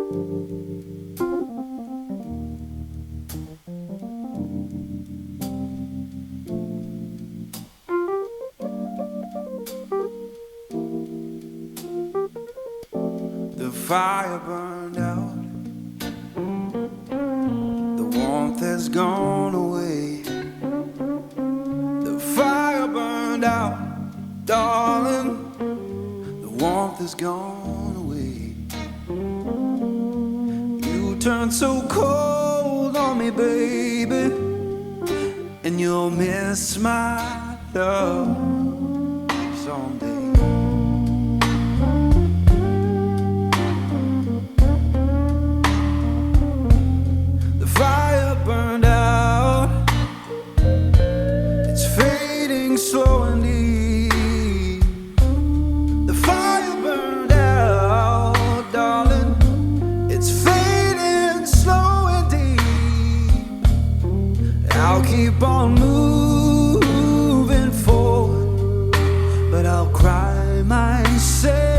The fire burned out, the warmth has gone away. The fire burned out, darling, the warmth has gone away. You turned so cold on me, baby, and you'll miss my love someday. Burned out, it's fading slow and deep. The fire burned out, darling, it's fading slow and deep. I'll keep on moving forward, but I'll cry myself